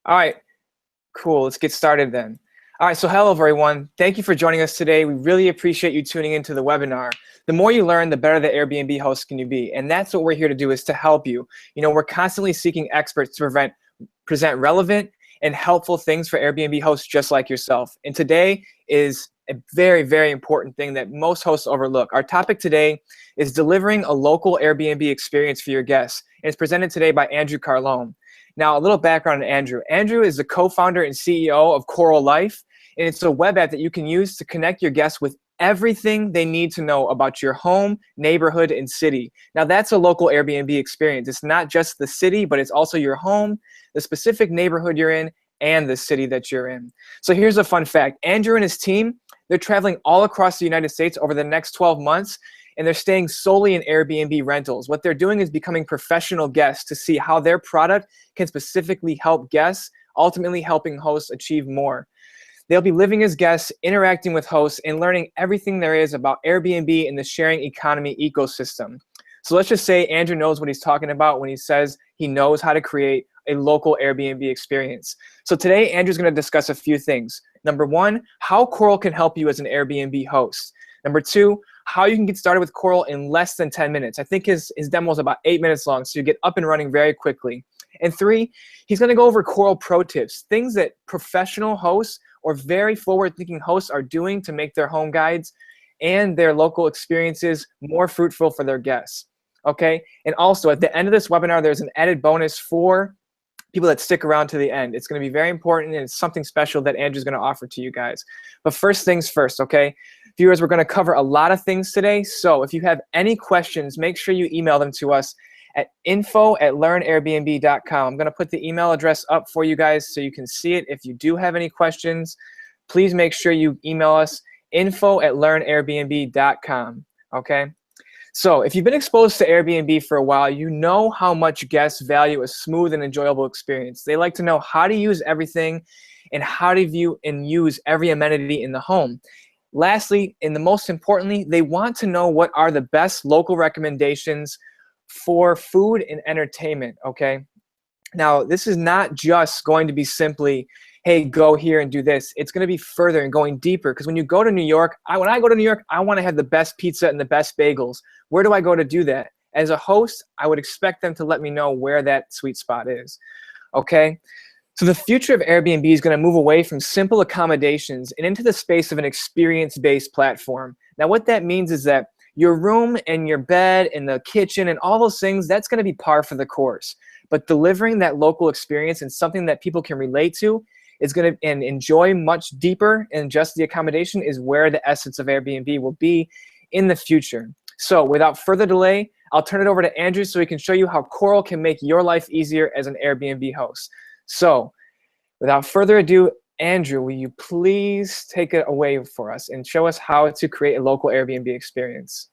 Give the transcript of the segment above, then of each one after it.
All right, cool. Let's get started then. All right, so hello everyone. Thank you for joining us today. We really appreciate you tuning into the webinar. The more you learn, the better the Airbnb host can you be. And that's what we're here to do, is to help you. You know, we're constantly seeking experts to present relevant and helpful things for Airbnb hosts just like yourself. And today is a very, very important thing that most hosts overlook. Our topic today is delivering a local Airbnb experience for your guests. And it's presented today by Andrew Carlone. Now, a little background on Andrew. Andrew is the co-founder and CEO of Coral.Life, and it's a web app that you can use to connect your guests with everything they need to know about your home, neighborhood, and city. Now, that's a local Airbnb experience. It's not just the city, but it's also your home, the specific neighborhood you're in, and the city that you're in. So here's a fun fact. Andrew and his team, they're traveling all across the United States over the next 12 months, and they're staying solely in Airbnb rentals. What they're doing is becoming professional guests to see how their product can specifically help guests, ultimately helping hosts achieve more. They'll be living as guests, interacting with hosts, and learning everything there is about Airbnb and the sharing economy ecosystem. So let's just say Andrew knows what he's talking about when he says he knows how to create a local Airbnb experience. So today, Andrew's going to discuss a few things. Number one, how Coral can help you as an Airbnb host. Number two, how you can get started with Coral in less than 10 minutes. I think his demo is about 8 minutes long, so you get up and running very quickly. And three, he's going to go over Coral pro tips, things that professional hosts or very forward-thinking hosts are doing to make their home guides and their local experiences more fruitful for their guests. Okay? And also, at the end of this webinar, there's an added bonus for people that stick around to the end. It's going to be very important, and it's something special that Andrew's going to offer to you guys. But first things first, okay? Viewers, we're going to cover a lot of things today. So if you have any questions, make sure you email them to us at info@learnairbnb.com. I'm going to put the email address up for you guys so you can see it. If you do have any questions, please make sure you email us info@learnairbnb.com, okay? So if you've been exposed to Airbnb for a while, you know how much guests value a smooth and enjoyable experience. They like to know how to use everything and how to view and use every amenity in the home. Lastly, and the most importantly, they want to know what are the best local recommendations for food and entertainment, okay? Now, this is not just going to be simply, hey, go here and do this. It's going to be further and going deeper, because when you go to New York, when I go to New York, I want to have the best pizza and the best bagels. Where do I go to do that? As a host, I would expect them to let me know where that sweet spot is, okay? So the future of Airbnb is going to move away from simple accommodations and into the space of an experience-based platform. Now, what that means is that your room and your bed and the kitchen and all those things, that's going to be par for the course. But delivering that local experience and something that people can relate to is going to and enjoy much deeper than just the accommodation is where the essence of Airbnb will be in the future. So without further delay, I'll turn it over to Andrew so he can show you how Coral can make your life easier as an Airbnb host. So without further ado, Andrew, will you please take it away for us and show us how to create a local Airbnb experience?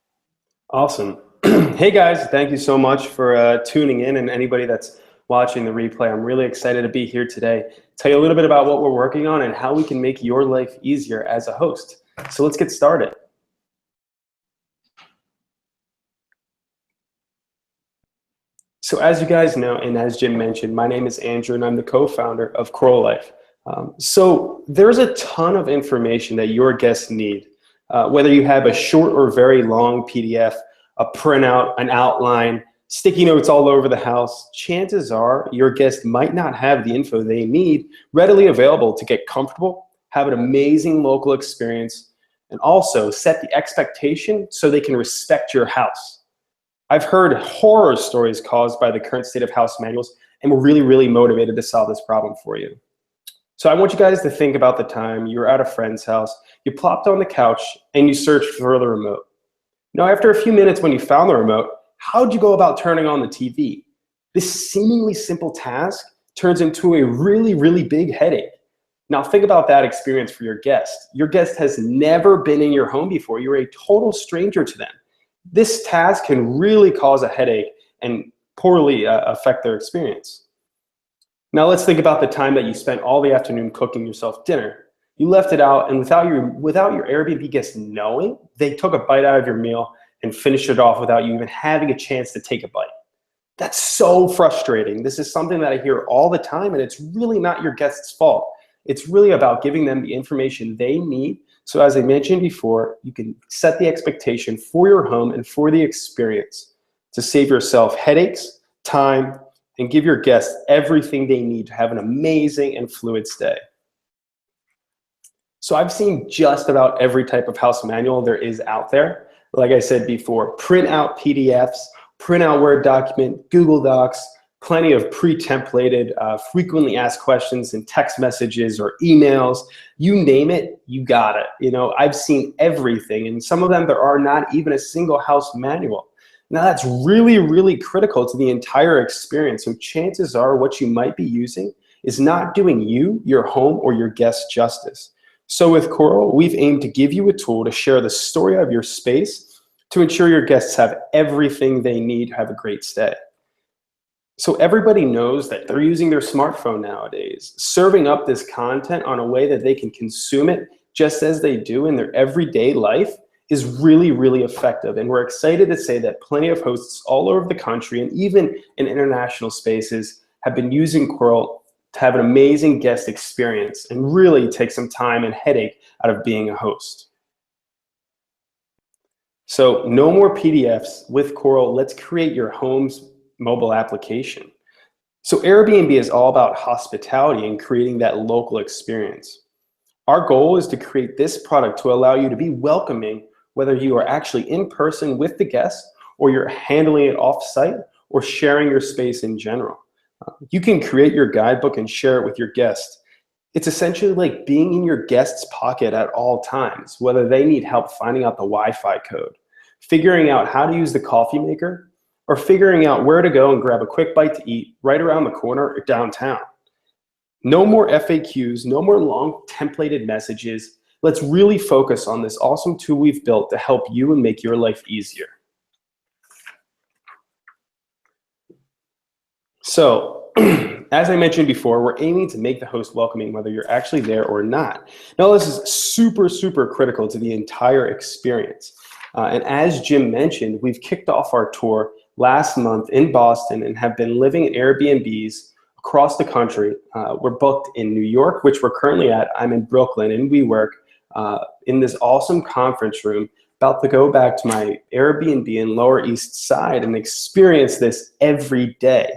Awesome. Hey guys, thank you so much for tuning in, and anybody that's watching the replay. I'm really excited to be here today. Tell you a little bit about what we're working on and how we can make your life easier as a host. So let's get started. So as you guys know, and as Jim mentioned, my name is Andrew, and I'm the co-founder of Coral.Life. So there's a ton of information that your guests need, whether you have a short or very long PDF, a printout, an outline, sticky notes all over the house. Chances are your guest might not have the info they need readily available to get comfortable, have an amazing local experience, and also set the expectation so they can respect your house. I've heard horror stories caused by the current state of house manuals, and we're really, really motivated to solve this problem for you. So I want you guys to think about the time you were at a friend's house, you plopped on the couch, and you searched for the remote. Now, after a few minutes when you found the remote, how'd you go about turning on the TV? This seemingly simple task turns into a really, really big headache. Now think about that experience for your guest. Your guest has never been in your home before. You're a total stranger to them. This task can really cause a headache and poorly affect their experience. Now let's think about the time that you spent all the afternoon cooking yourself dinner. You left it out, and without your Airbnb guests knowing, they took a bite out of your meal and finished it off without you even having a chance to take a bite. That's so frustrating. This is something that I hear all the time, and it's really not your guest's fault. It's really about giving them the information they need. So as I mentioned before, you can set the expectation for your home and for the experience to save yourself headaches, time, and give your guests everything they need to have an amazing and fluid stay. So I've seen just about every type of house manual there is out there. Like I said before, print out PDFs, print out Word document, Google Docs, plenty of pre-templated, frequently asked questions in text messages or emails. You name it, you got it. You know, I've seen everything, and some of them there are not even a single house manual. Now that's really, really critical to the entire experience. So chances are what you might be using is not doing you, your home, or your guests justice. So with Coral, we've aimed to give you a tool to share the story of your space to ensure your guests have everything they need to have a great stay. So everybody knows that they're using their smartphone nowadays. Serving up this content on a way that they can consume it just as they do in their everyday life is really, really effective. And we're excited to say that plenty of hosts all over the country and even in international spaces have been using Coral to have an amazing guest experience and really take some time and headache out of being a host. So no more PDFs. With Coral, let's create your home's mobile application. So Airbnb is all about hospitality and creating that local experience. Our goal is to create this product to allow you to be welcoming, whether you are actually in person with the guest or you're handling it off-site or sharing your space in general. You can create your guidebook and share it with your guests. It's essentially like being in your guest's pocket at all times, whether they need help finding out the Wi-Fi code, figuring out how to use the coffee maker, or figuring out where to go and grab a quick bite to eat right around the corner or downtown. No more FAQs, no more long templated messages. Let's really focus on this awesome tool we've built to help you and make your life easier. So, as I mentioned before, we're aiming to make the host welcoming whether you're actually there or not. Now, this is super, super critical to the entire experience. And as Jim mentioned, we've kicked off our tour last month in Boston and have been living in Airbnbs across the country. We're booked in New York, which we're currently at. I'm in Brooklyn, and we work in this awesome conference room. About to go back to my Airbnb in Lower East Side and experience this every day.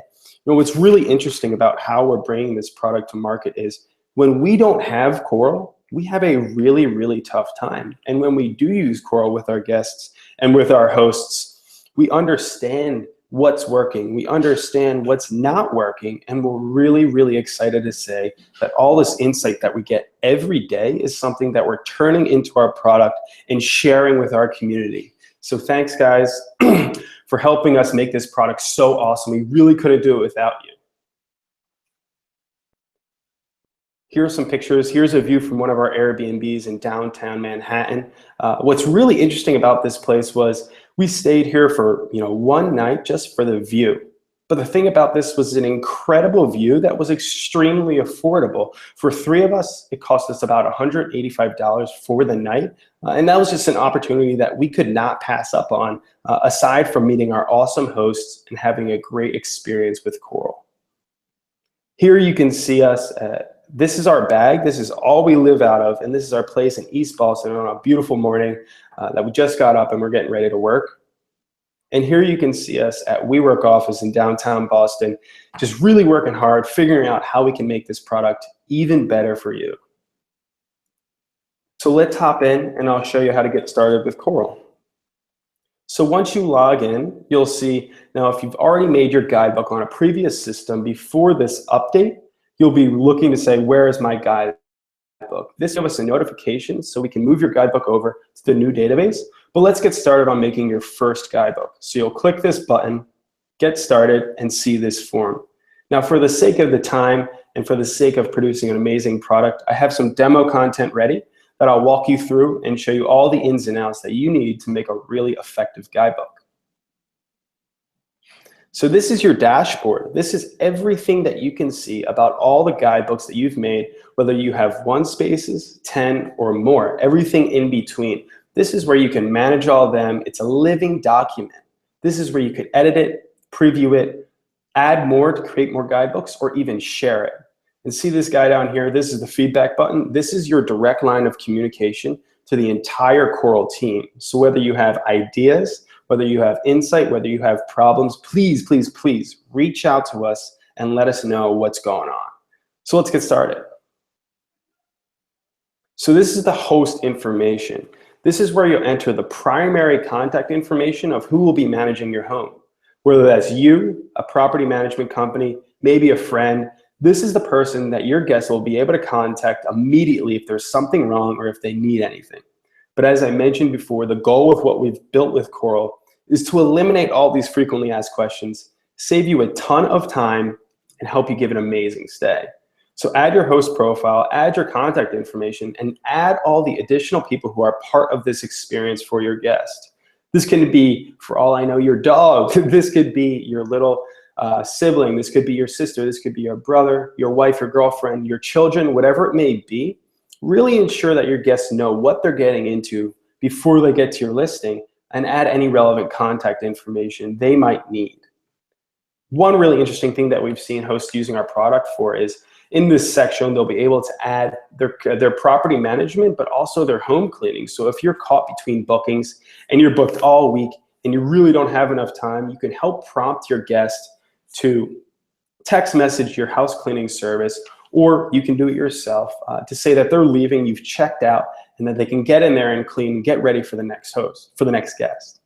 You know, what's really interesting about how we're bringing this product to market is when we don't have Coral, we have a really, really tough time. And when we do use Coral with our guests and with our hosts, we understand what's working, we understand what's not working, and we're really, really excited to say that all this insight that we get every day is something that we're turning into our product and sharing with our community. So thanks, guys, for helping us make this product so awesome. We really couldn't do it without you. Here are some pictures. Here's a view from one of our Airbnbs in downtown Manhattan. What's really interesting about this place was we stayed here for one night just for the view. But the thing about this was an incredible view that was extremely affordable. For three of us, it cost us about $185 for the night. And that was just an opportunity that we could not pass up on, aside from meeting our awesome hosts and having a great experience with Coral. Here you can see us. This is our bag. This is all we live out of. And this is our place in East Boston on a beautiful morning that we just got up and we're getting ready to work. And here you can see us at WeWork office in downtown Boston, just really working hard, figuring out how we can make this product even better for you. So let's hop in and I'll show you how to get started with Coral. So once you log in, you'll see, now if you've already made your guidebook on a previous system before this update, you'll be looking to say, where is my guidebook? This gives us a notification so we can move your guidebook over to the new database. But let's get started on making your first guidebook. So you'll click this button, get started, and see this form. Now for the sake of the time and for the sake of producing an amazing product, I have some demo content ready that I'll walk you through and show you all the ins and outs that you need to make a really effective guidebook. So this is your dashboard. This is everything that you can see about all the guidebooks that you've made, whether you have 1 spaces, 10, or more, everything in between. This is where you can manage all of them. It's a living document. This is where you can edit it, preview it, add more to create more guidebooks, or even share it. And see this guy down here, this is the feedback button. This is your direct line of communication to the entire Coral team. So whether you have ideas, whether you have insight, whether you have problems, please, please, please reach out to us and let us know what's going on. So let's get started. So this is the host information. This is where you'll enter the primary contact information of who will be managing your home. Whether that's you, a property management company, maybe a friend, this is the person that your guests will be able to contact immediately if there's something wrong or if they need anything. But as I mentioned before, the goal of what we've built with Coral is to eliminate all these frequently asked questions, save you a ton of time, and help you give an amazing stay. So add your host profile, add your contact information, and add all the additional people who are part of this experience for your guest. This can be, for all I know, your dog. This could be your little sibling. This could be your sister. This could be your brother, your wife, your girlfriend, your children, whatever it may be. Really ensure that your guests know what they're getting into before they get to your listing, and add any relevant contact information they might need. One really interesting thing that we've seen hosts using our product for is in this section, they'll be able to add their property management, but also their home cleaning. So if you're caught between bookings and you're booked all week and you really don't have enough time, you can help prompt your guest to text message your house cleaning service, or you can do it yourself to say that they're leaving, you've checked out, and that they can get in there and clean and get ready for the next host, for the next guest.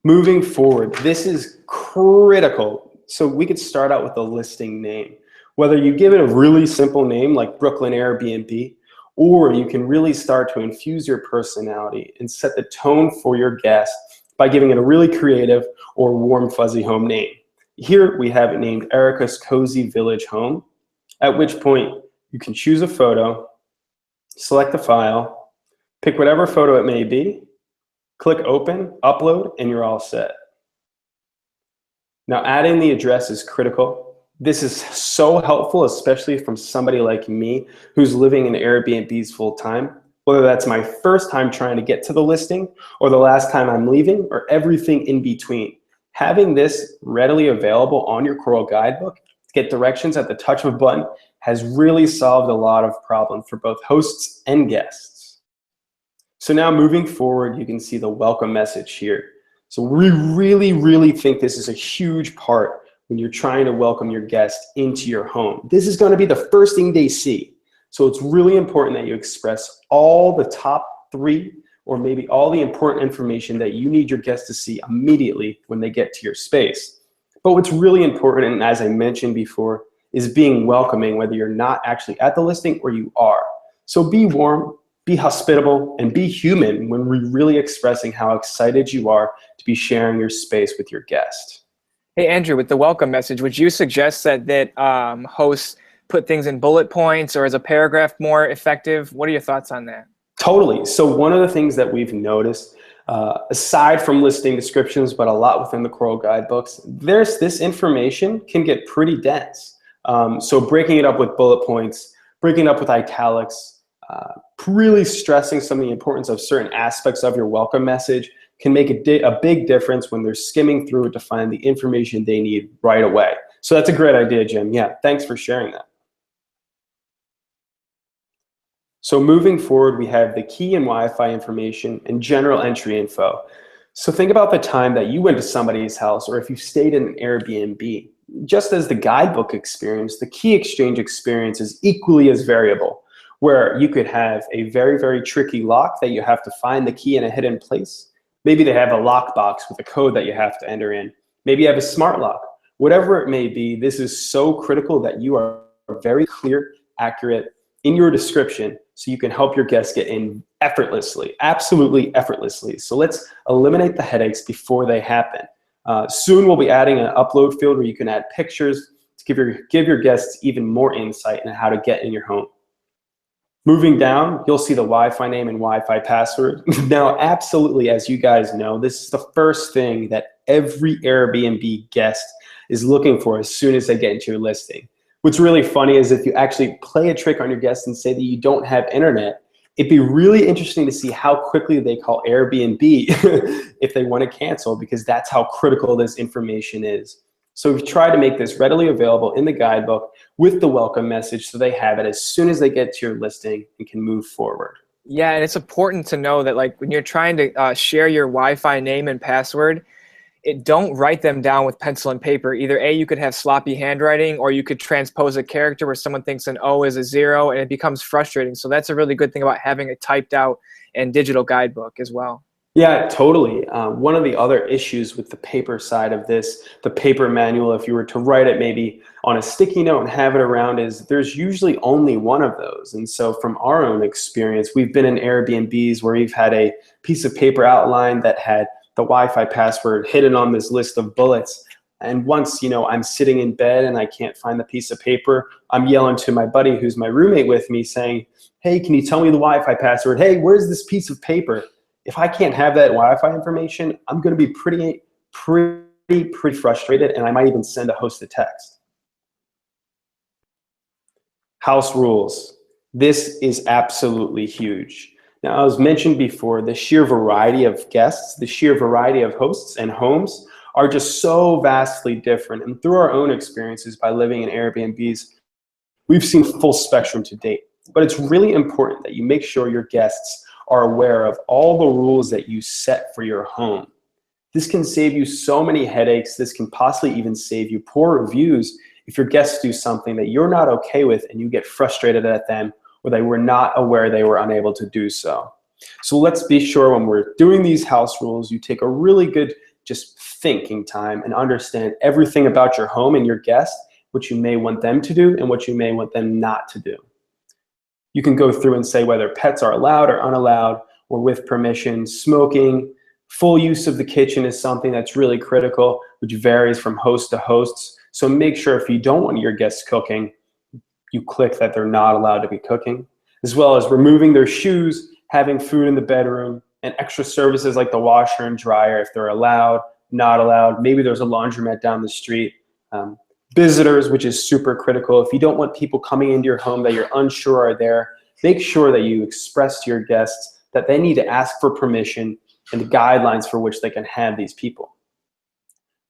Moving forward, this is critical. So we could start out with a listing name. Whether you give it a really simple name like Brooklyn Airbnb, or you can really start to infuse your personality and set the tone for your guest by giving it a really creative or warm, fuzzy home name. Here we have it named Erica's Cozy Village Home, at which point you can choose a photo, select the file, pick whatever photo it may be, click open, upload, and you're all set. Now, adding the address is critical. This is so helpful, especially from somebody like me who's living in Airbnbs full time, whether that's my first time trying to get to the listing or the last time I'm leaving or everything in between. Having this readily available on your Coral guidebook to get directions at the touch of a button has really solved a lot of problems for both hosts and guests. So now moving forward, you can see the welcome message here. So we really, really think this is a huge part when you're trying to welcome your guest into your home. This is going to be the first thing they see. So it's really important that you express all the top 3 or maybe all the important information that you need your guests to see immediately when they get to your space. But what's really important, and as I mentioned before, is being welcoming, whether you're not actually at the listing or you are. So be warm, be hospitable, and be human when we're really expressing how excited you are to be sharing your space with your guest. Hey, Andrew, with the welcome message, would you suggest that hosts put things in bullet points, or is a paragraph more effective? What are your thoughts on that? Totally. So one of the things that we've noticed, aside from listing descriptions, but a lot within the Coral guidebooks, this information can get pretty dense. So breaking it up with bullet points, breaking it up with italics, really stressing some of the importance of certain aspects of your welcome message can make a big difference when they're skimming through it to find the information they need right away. So that's a great idea, Jim. Yeah, thanks for sharing that. So moving forward, we have the key and Wi-Fi information and general entry info. So think about the time that you went to somebody's house, or if you stayed in an Airbnb. Just as the guidebook experience, the key exchange experience is equally as variable, where you could have a very, very tricky lock that you have to find the key in a hidden place. Maybe they have a lockbox with a code that you have to enter in. Maybe you have a smart lock. Whatever it may be, this is so critical that you are very clear, accurate in your description so you can help your guests get in effortlessly, absolutely effortlessly. So let's eliminate the headaches before they happen. Soon we'll be adding an upload field where you can add pictures to give your guests even more insight into how to get in your home. Moving down, you'll see the Wi-Fi name and Wi-Fi password. Now, absolutely, as you guys know, this is the first thing that every Airbnb guest is looking for as soon as they get into your listing. What's really funny is if you actually play a trick on your guests and say that you don't have internet, It'd be really interesting to see how quickly they call Airbnb if they want to cancel, because that's how critical this information is. So we've tried to make this readily available in the guidebook with the welcome message so they have it as soon as they get to your listing and can move forward. Yeah, and it's important to know that like when you're trying to share your Wi-Fi name and password, don't write them down with pencil and paper. Either A, you could have sloppy handwriting, or you could transpose a character where someone thinks an O is a 0, and it becomes frustrating. So that's a really good thing about having a typed out and digital guidebook as well. Yeah, totally. One of the other issues with the paper side of this, the paper manual, if you were to write it maybe on a sticky note and have it around, is there's usually only one of those. And so from our own experience, we've been in Airbnbs where we've had a piece of paper outline that had the Wi-Fi password hidden on this list of bullets. And once, I'm sitting in bed and I can't find the piece of paper, I'm yelling to my buddy who's my roommate with me saying, hey, can you tell me the Wi-Fi password? Hey, where's this piece of paper? If I can't have that Wi-Fi information, I'm going to be pretty frustrated, and I might even send a host a text. House rules. This is absolutely huge. Now, as mentioned before, the sheer variety of guests, the sheer variety of hosts and homes are just so vastly different. And through our own experiences by living in Airbnbs, we've seen full spectrum to date. But it's really important that you make sure your guests are aware of all the rules that you set for your home. This can save you so many headaches. This can possibly even save you poor reviews if your guests do something that you're not okay with and you get frustrated at them, or they were not aware they were unable to do so. So let's be sure when we're doing these house rules, you take a really good just thinking time and understand everything about your home and your guests, what you may want them to do and what you may want them not to do. You can go through and say whether pets are allowed or unallowed or with permission. Smoking, full use of the kitchen is something that's really critical, which varies from host to hosts. So make sure if you don't want your guests cooking, you click that they're not allowed to be cooking, as well as removing their shoes, having food in the bedroom, and extra services like the washer and dryer if they're allowed, not allowed. Maybe there's a laundromat down the street. Visitors, which is super critical. If you don't want people coming into your home that you're unsure are there, make sure that you express to your guests that they need to ask for permission and the guidelines for which they can have these people.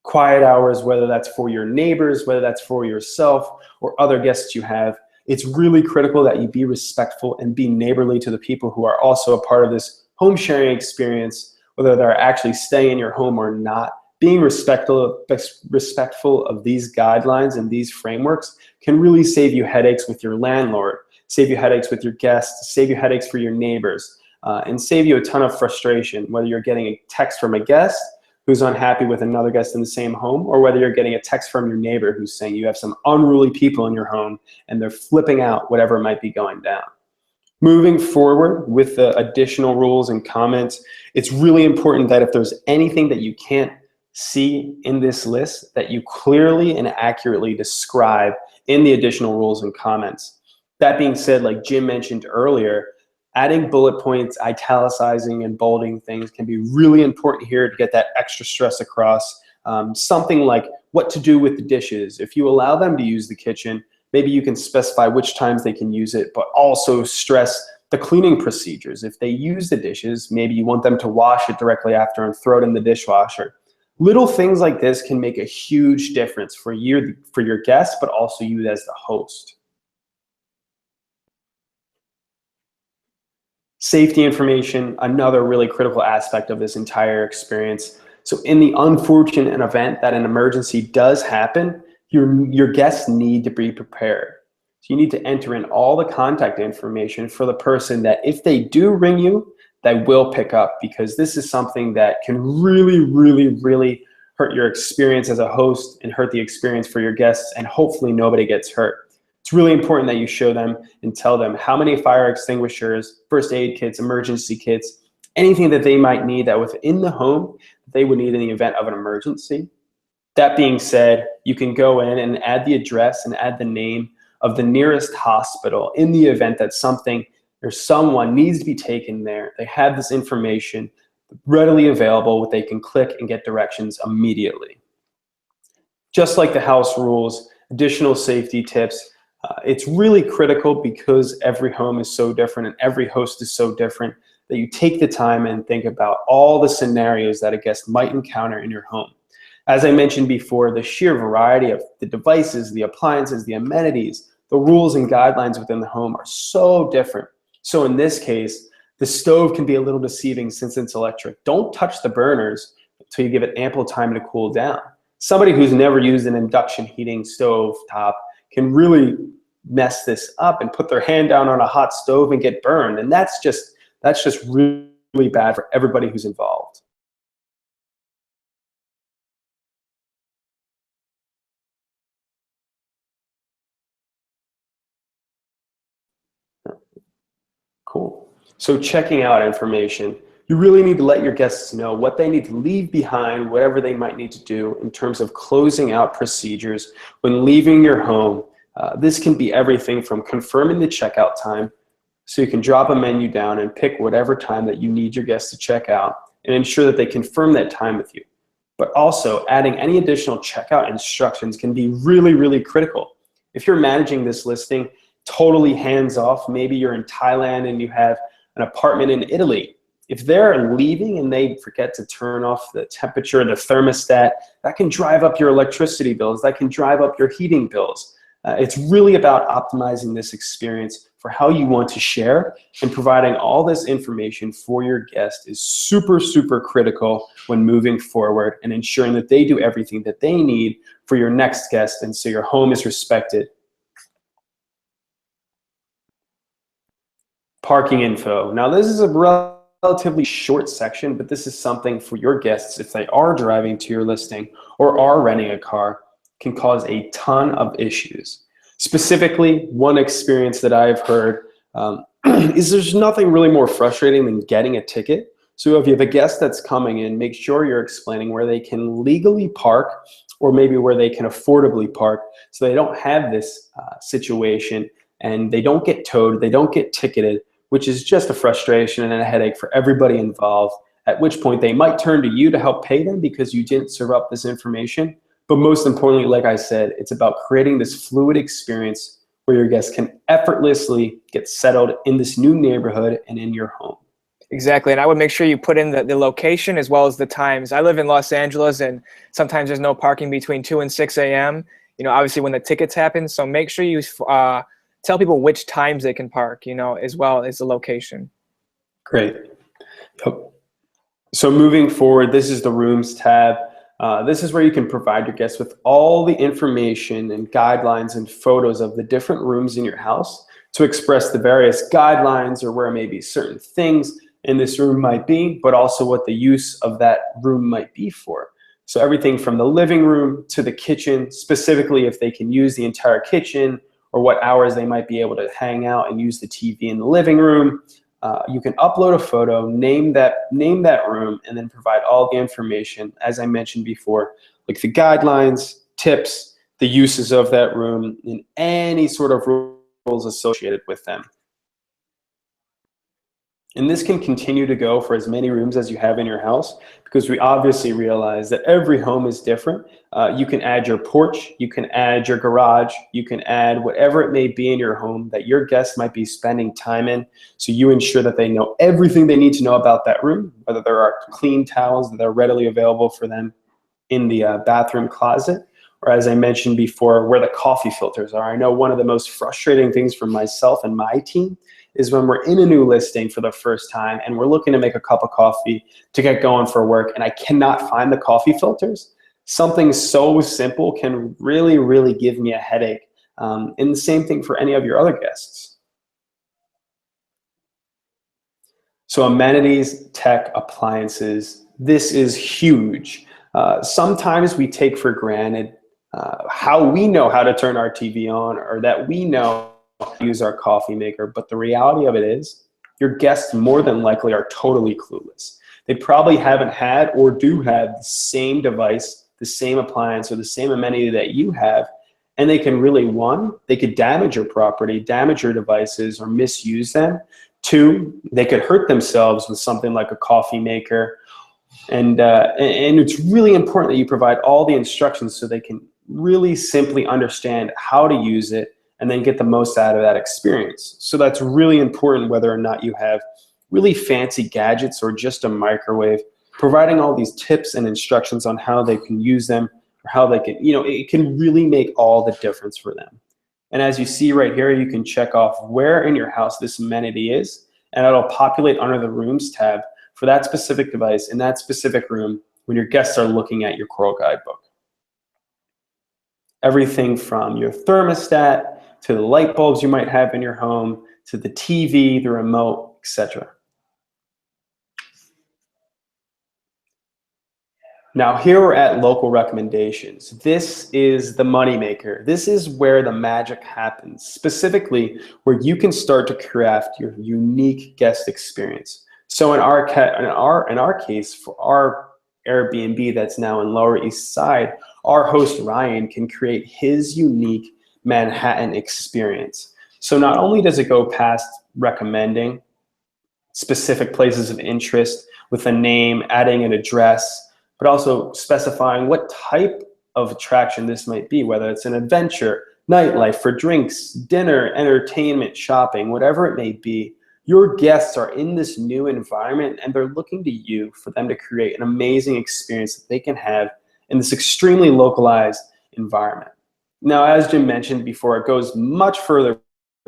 Quiet hours, whether that's for your neighbors, whether that's for yourself or other guests you have, it's really critical that you be respectful and be neighborly to the people who are also a part of this home sharing experience, whether they're actually staying in your home or not. Being respectful of these guidelines and these frameworks can really save you headaches with your landlord, save you headaches with your guests, save you headaches for your neighbors, and save you a ton of frustration, whether you're getting a text from a guest who's unhappy with another guest in the same home, or whether you're getting a text from your neighbor who's saying you have some unruly people in your home and they're flipping out whatever might be going down. Moving forward with the additional rules and comments, it's really important that if there's anything that you can't see in this list, that you clearly and accurately describe in the additional rules and comments. That being said, like Jim mentioned earlier, adding bullet points, italicizing and bolding things can be really important here to get that extra stress across. Something like what to do with the dishes. If you allow them to use the kitchen, maybe you can specify which times they can use it, but also stress the cleaning procedures. If they use the dishes, maybe you want them to wash it directly after and throw it in the dishwasher. Little things like this can make a huge difference for your guests, but also you as the host. Safety information, another really critical aspect of this entire experience. So in the unfortunate event that an emergency does happen, your guests need to be prepared. So you need to enter in all the contact information for the person that if they do ring you, they will pick up, because this is something that can really hurt your experience as a host and hurt the experience for your guests, and hopefully nobody gets hurt. It's really important that you show them and tell them how many fire extinguishers, first aid kits, emergency kits, anything that they might need that within the home they would need in the event of an emergency. That being said, you can go in and add the address and add the name of the nearest hospital in the event that something or someone needs to be taken there. They have this information readily available, they can click and get directions immediately. Just like the house rules, additional safety tips, It's really critical because every home is so different and every host is so different that you take the time and think about all the scenarios that a guest might encounter in your home. As I mentioned before, the sheer variety of the devices, the appliances, the amenities, the rules and guidelines within the home are so different. So in this case, the stove can be a little deceiving since it's electric. Don't touch the burners until you give it ample time to cool down. Somebody who's never used an induction heating stove top can really mess this up and put their hand down on a hot stove and get burned. And that's just really bad for everybody who's involved. Cool. So checking out information, you really need to let your guests know what they need to leave behind, whatever they might need to do in terms of closing out procedures when leaving your home. This can be everything from confirming the checkout time, so you can drop a menu down and pick whatever time that you need your guests to check out and ensure that they confirm that time with you. But also adding any additional checkout instructions can be really, really critical. If you're managing this listing totally hands off, maybe you're in Thailand and you have an apartment in Italy. If they're leaving and they forget to turn off the temperature, the thermostat, that can drive up your electricity bills, that can drive up your heating bills. It's really about optimizing this experience for how you want to share, and providing all this information for your guest is super, super critical when moving forward and ensuring that they do everything that they need for your next guest, and so your home is respected. Parking info. Now this is a relatively short section, but this is something for your guests if they are driving to your listing or are renting a car, can cause a ton of issues. Specifically, one experience that I've heard is there's nothing really more frustrating than getting a ticket. So if you have a guest that's coming in, make sure you're explaining where they can legally park or maybe where they can affordably park, so they don't have this situation and they don't get towed, they don't get ticketed, which is just a frustration and a headache for everybody involved, at which point they might turn to you to help pay them because you didn't serve up this information. But most importantly, like I said, it's about creating this fluid experience where your guests can effortlessly get settled in this new neighborhood and in your home. Exactly, and I would make sure you put in the location as well as the times. I live in Los Angeles, and sometimes there's no parking between 2 and 6 a.m., obviously when the tickets happen, so make sure you tell people which times they can park, as well as the location. Great. Yep. So moving forward, this is the Rooms tab. This is where you can provide your guests with all the information and guidelines and photos of the different rooms in your house to express the various guidelines or where maybe certain things in this room might be, but also what the use of that room might be for. So everything from the living room to the kitchen, specifically if they can use the entire kitchen or what hours they might be able to hang out and use the TV in the living room. You can upload a photo, name that room, and then provide all the information, as I mentioned before, like the guidelines, tips, the uses of that room, and any sort of rules associated with them. And this can continue to go for as many rooms as you have in your house, because we obviously realize that every home is different. You can add your porch, you can add your garage, you can add whatever it may be in your home that your guests might be spending time in, so you ensure that they know everything they need to know about that room, whether there are clean towels that are readily available for them in the bathroom closet, or as I mentioned before, where the coffee filters are. I know one of the most frustrating things for myself and my team is when we're in a new listing for the first time and we're looking to make a cup of coffee to get going for work and I cannot find the coffee filters. Something so simple can really, really give me a headache. And the same thing for any of your other guests. So amenities, tech, appliances, this is huge. Sometimes we take for granted how we know how to turn our TV on, or that we know use our coffee maker, but the reality of it is your guests more than likely are totally clueless. They probably haven't had or do have the same device, the same appliance, or the same amenity that you have, and they can really, one, they could damage your property, damage your devices, or misuse them. Two, they could hurt themselves with something like a coffee maker, and it's really important that you provide all the instructions so they can really simply understand how to use it and then get the most out of that experience. So that's really important whether or not you have really fancy gadgets or just a microwave. Providing all these tips and instructions on how they can use them, or how they can, it can really make all the difference for them. And as you see right here, you can check off where in your house this amenity is, and it'll populate under the Rooms tab for that specific device in that specific room when your guests are looking at your Coral Guidebook. Everything from your thermostat to the light bulbs you might have in your home, to the TV, the remote, etc. Now here we're at local recommendations. This is the moneymaker. This is where the magic happens, specifically where you can start to craft your unique guest experience. So in our case, for our Airbnb that's now in Lower East Side, our host Ryan can create his unique Manhattan experience. So not only does it go past recommending specific places of interest with a name, adding an address, but also specifying what type of attraction this might be, whether it's an adventure, nightlife for drinks, dinner, entertainment, shopping, whatever it may be. Your guests are in this new environment and they're looking to you for them to create an amazing experience that they can have in this extremely localized environment. Now, as Jim mentioned before, it goes much further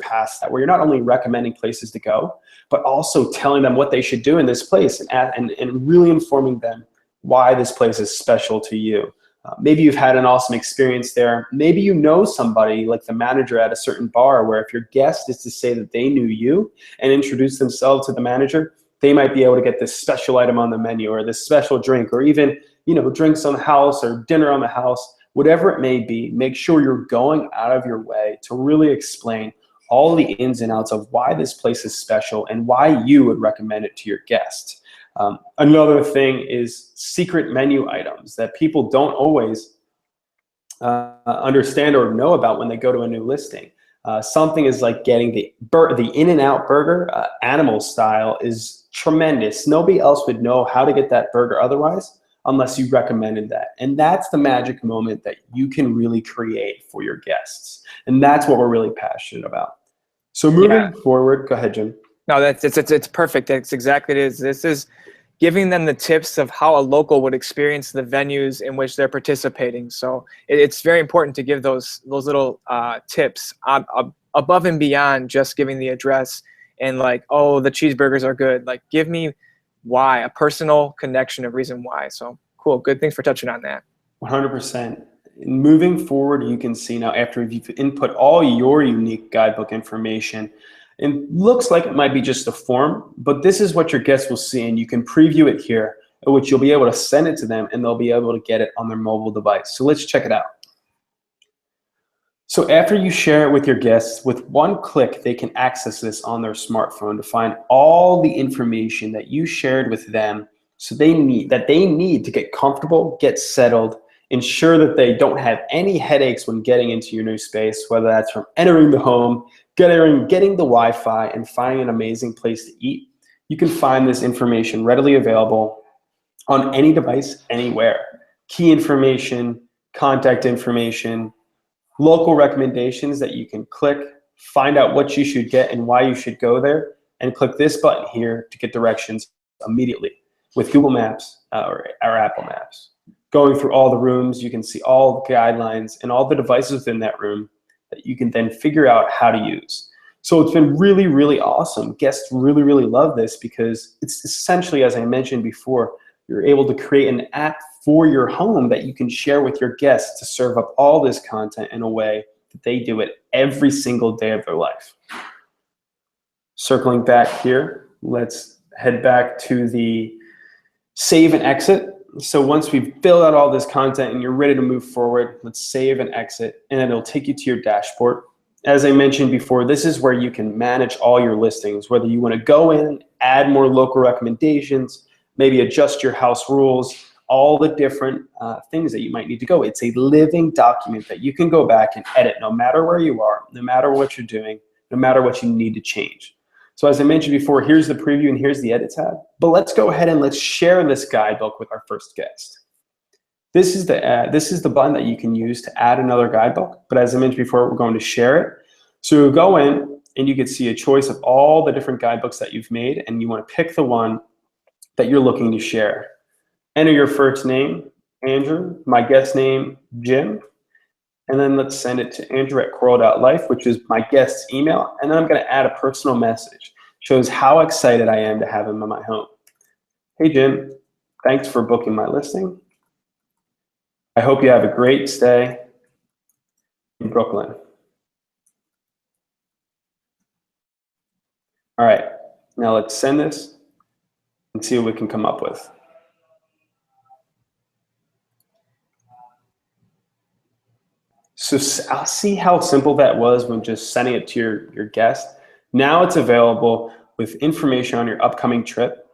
past that, where you're not only recommending places to go, but also telling them what they should do in this place and really informing them why this place is special to you. Maybe you've had an awesome experience there. Maybe you know somebody like the manager at a certain bar, where if your guest is to say that they knew you and introduce themselves to the manager, they might be able to get this special item on the menu, or this special drink, or even drinks on the house or dinner on the house, whatever it may be. Make sure you're going out of your way to really explain all the ins and outs of why this place is special and why you would recommend it to your guests. Another thing is secret menu items that people don't always understand or know about when they go to a new listing. Something is like getting the In-N-Out burger, animal style, is tremendous. Nobody else would know how to get that burger otherwise unless you recommended that. And that's the magic moment that you can really create for your guests. And that's what we're really passionate about. So moving forward, go ahead, Jim. No, it's perfect. That's exactly it is. This is giving them the tips of how a local would experience the venues in which they're participating. So it's very important to give those little tips above and beyond just giving the address and like, oh, the cheeseburgers are good. Like, give me why, a personal connection, a reason why. So cool. Good. Thanks for touching on that. 100%. Moving forward, you can see now, after you've input all your unique guidebook information, it looks like it might be just a form, but this is what your guests will see, and you can preview it here, at which you'll be able to send it to them and they'll be able to get it on their mobile device. So let's check it out. So after you share it with your guests, with one click, they can access this on their smartphone to find all the information that you shared with them, so they need to get comfortable, get settled, ensure that they don't have any headaches when getting into your new space, whether that's from entering the home, getting the Wi-Fi, and finding an amazing place to eat. You can find this information readily available on any device, anywhere. Key information, contact information, local recommendations that you can click, find out what you should get and why you should go there, and click this button here to get directions immediately with Google Maps or Apple Maps. Going through all the rooms, you can see all the guidelines and all the devices within that room that you can then figure out how to use. So it's been really, really awesome. Guests really, really love this because it's essentially, as I mentioned before, you're able to create an app for your home that you can share with your guests to serve up all this content in a way that they do it every single day of their life. Circling back here, let's head back to the save and exit. So once we've filled out all this content and you're ready to move forward, let's save and exit, and it'll take you to your dashboard. As I mentioned before, this is where you can manage all your listings, whether you want to go in, add more local recommendations, maybe adjust your house rules, all the different things that you might need to go. It's a living document that you can go back and edit no matter where you are, no matter what you're doing, no matter what you need to change. So as I mentioned before, here's the preview and here's the edit tab. But let's go ahead and let's share this guidebook with our first guest. This is the button that you can use to add another guidebook. But as I mentioned before, we're going to share it. So you go in and you can see a choice of all the different guidebooks that you've made, and you want to pick the one that you're looking to share. Enter your first name, Andrew, my guest name, Jim, and then let's send it to Andrew@Coral.Life, which is my guest's email, and then I'm going to add a personal message. Shows how excited I am to have him in my home. Hey Jim, thanks for booking my listing. I hope you have a great stay in Brooklyn. All right, now let's send this and see what we can come up with. So I'll see how simple that was when just sending it to your guest. Now it's available with information on your upcoming trip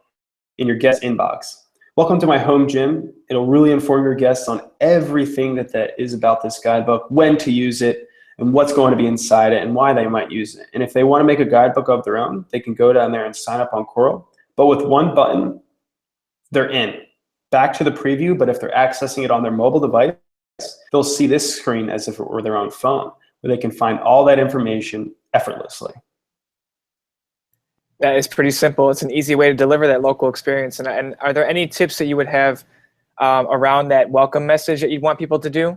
in your guest inbox. Welcome to my home, Jim. It'll really inform your guests on everything that is about this guidebook, when to use it, and what's going to be inside it, and why they might use it. And if they want to make a guidebook of their own, they can go down there and sign up on Coral. But with one button, they're in. Back to the preview, but if they're accessing it on their mobile device, they'll see this screen as if it were their own phone, where they can find all that information effortlessly. That is pretty simple. It's an easy way to deliver that local experience. And are there any tips that you would have around that welcome message that you'd want people to do?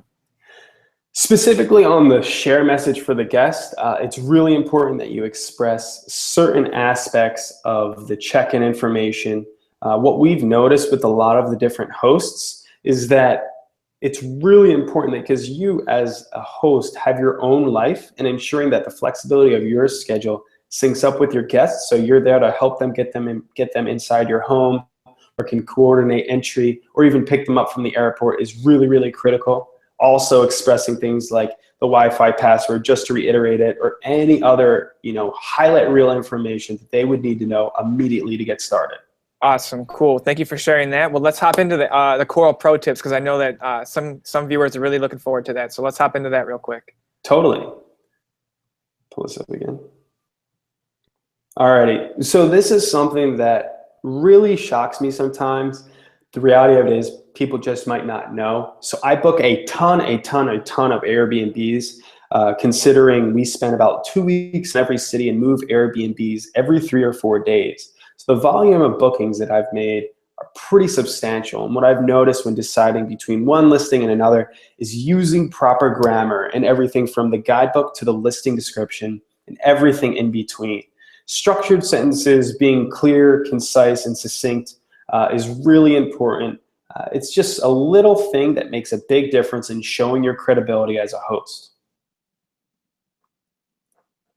Specifically on the share message for the guest, it's really important that you express certain aspects of the check-in information. What we've noticed with a lot of the different hosts is that it's really important that, because you as a host have your own life, and ensuring that the flexibility of your schedule syncs up with your guests, so you're there to help them get them inside your home, or can coordinate entry, or even pick them up from the airport, is really, really critical. Also expressing things like the Wi-Fi password, just to reiterate it, or any other, highlight reel information that they would need to know immediately to get started. Awesome, cool. Thank you for sharing that. Well, let's hop into the Coral Pro tips, because I know that some viewers are really looking forward to that. So let's hop into that real quick. Totally. Pull this up again. Alrighty, so this is something that really shocks me sometimes. The reality of it is people just might not know. So I book a ton of Airbnbs, considering we spend about 2 weeks in every city and move Airbnbs every 3 or 4 days. So the volume of bookings that I've made are pretty substantial. And what I've noticed when deciding between one listing and another is using proper grammar and everything from the guidebook to the listing description and everything in between. Structured sentences, being clear, concise, and succinct is really important. It's just a little thing that makes a big difference in showing your credibility as a host.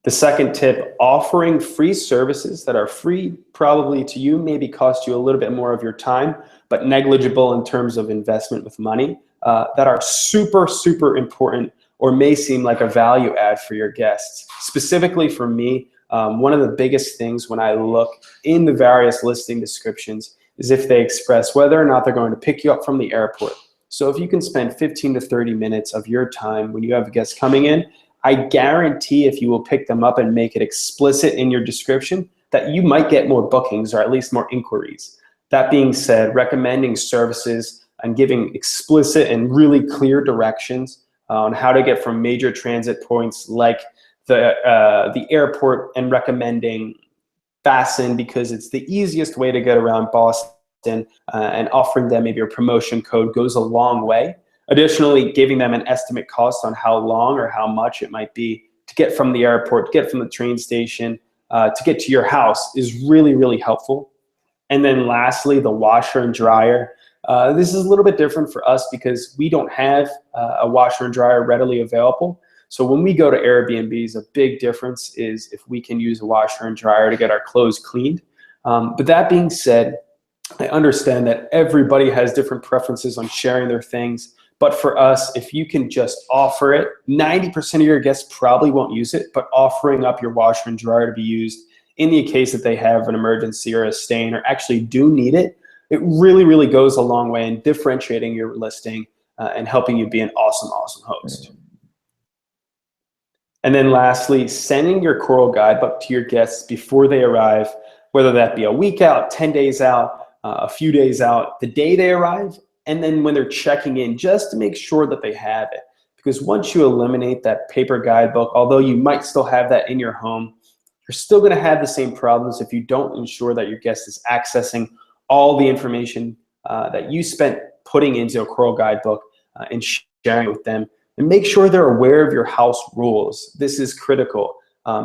The second tip, offering free services that are free probably to you, maybe cost you a little bit more of your time, but negligible in terms of investment with money, that are super, super important, or may seem like a value add for your guests. Specifically for me, one of the biggest things when I look in the various listing descriptions is if they express whether or not they're going to pick you up from the airport. So if you can spend 15 to 30 minutes of your time when you have guests coming in, I guarantee if you will pick them up and make it explicit in your description, that you might get more bookings, or at least more inquiries. That being said, recommending services and giving explicit and really clear directions on how to get from major transit points like the airport, and recommending Fasten because it's the easiest way to get around Boston, and offering them maybe a promotion code goes a long way. Additionally, giving them an estimate cost on how long or how much it might be to get from the airport, to get from the train station, to get to your house is really, really helpful. And then lastly, the washer and dryer. This is a little bit different for us because we don't have a washer and dryer readily available. So when we go to Airbnbs, a big difference is if we can use a washer and dryer to get our clothes cleaned. But that being said, I understand that everybody has different preferences on sharing their things. But for us, if you can just offer it, 90% of your guests probably won't use it, but offering up your washer and dryer to be used in the case that they have an emergency or a stain or actually do need it, it really, really goes a long way in differentiating your listing and helping you be an awesome, awesome host. And then lastly, sending your Coral guidebook to your guests before they arrive, whether that be a week out, 10 days out, a few days out, the day they arrive, and then when they're checking in, just to make sure that they have it. because once you eliminate that paper guidebook, although you might still have that in your home, you're still going to have the same problems if you don't ensure that your guest is accessing all the information that you spent putting into a Coral guidebook and sharing it with them. And make sure they're aware of your house rules. This is critical.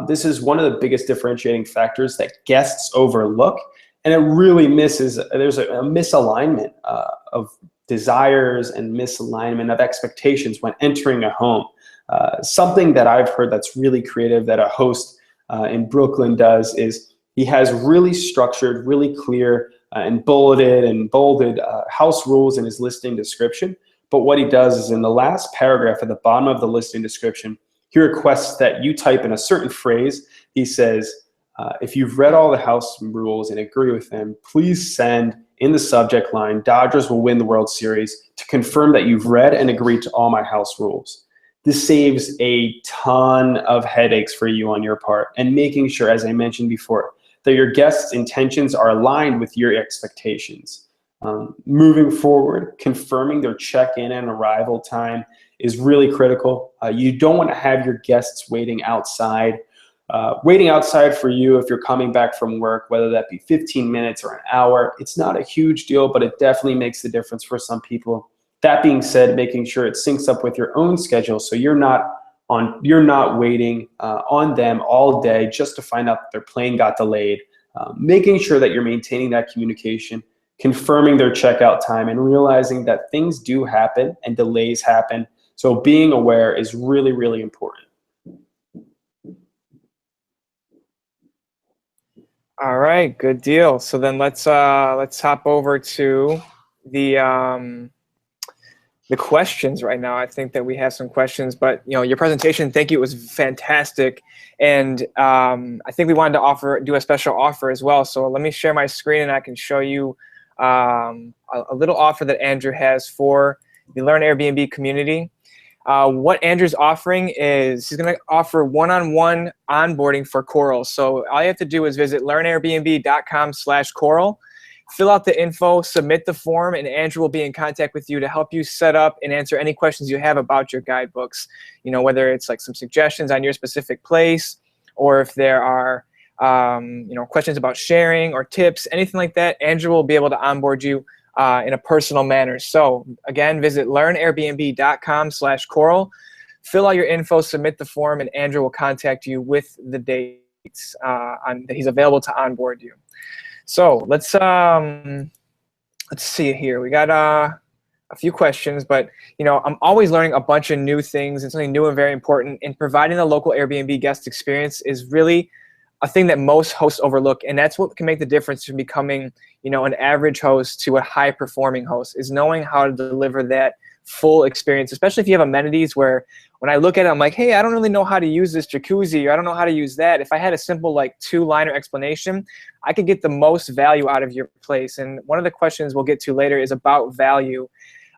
This is one of the biggest differentiating factors that guests overlook, and it really there's a misalignment of desires and misalignment of expectations when entering a home. Something that I've heard that's really creative that a host in Brooklyn does is he has really structured, really clear and bulleted and bolded house rules in his listing description. But what he does is in the last paragraph at the bottom of the listing description, he requests that you type in a certain phrase. He says, if you've read all the house rules and agree with them, please send in the subject line, Dodgers will win the World Series, to confirm that you've read and agreed to all my house rules. This saves a ton of headaches for you on your part, and making sure, as I mentioned before, that your guests' intentions are aligned with your expectations. Moving forward, confirming their check-in and arrival time is really critical. You don't want to have your guests waiting outside for you if you're coming back from work, whether that be 15 minutes or an hour. It's not a huge deal, but it definitely makes the difference for some people. That being said, making sure it syncs up with your own schedule so you're not waiting on them all day just to find out that their plane got delayed. Making sure that you're maintaining that communication, confirming their checkout time, and realizing that things do happen and delays happen. So being aware is really, really important. All right, good deal. So then let's hop over to the questions right now. I think that we have some questions, but your presentation, thank you, it was fantastic, and I think we wanted to do a special offer as well. So let me share my screen and I can show you a little offer that Andrew has for the Learn Airbnb community. What Andrew's offering is he's going to offer one-on-one onboarding for Coral. So all you have to do is visit learnairbnb.com/Coral, fill out the info, submit the form, and Andrew will be in contact with you to help you set up and answer any questions you have about your guidebooks. Whether it's like some suggestions on your specific place, or if there are questions about sharing or tips, anything like that, Andrew will be able to onboard you in a personal manner. So again, visit learnairbnb.com/Coral, fill out your info, submit the form, and Andrew will contact you with the dates that he's available to onboard you. So let's see here. We got a few questions, but I'm always learning a bunch of new things, and something new and very important. And providing the local Airbnb guest experience is really a thing that most hosts overlook, and that's what can make the difference from becoming, an average host to a high-performing host, is knowing how to deliver that full experience, especially if you have amenities where when I look at it, I'm like, hey, I don't really know how to use this jacuzzi, or I don't know how to use that. If I had a simple two-liner explanation, I could get the most value out of your place. And one of the questions we'll get to later is about value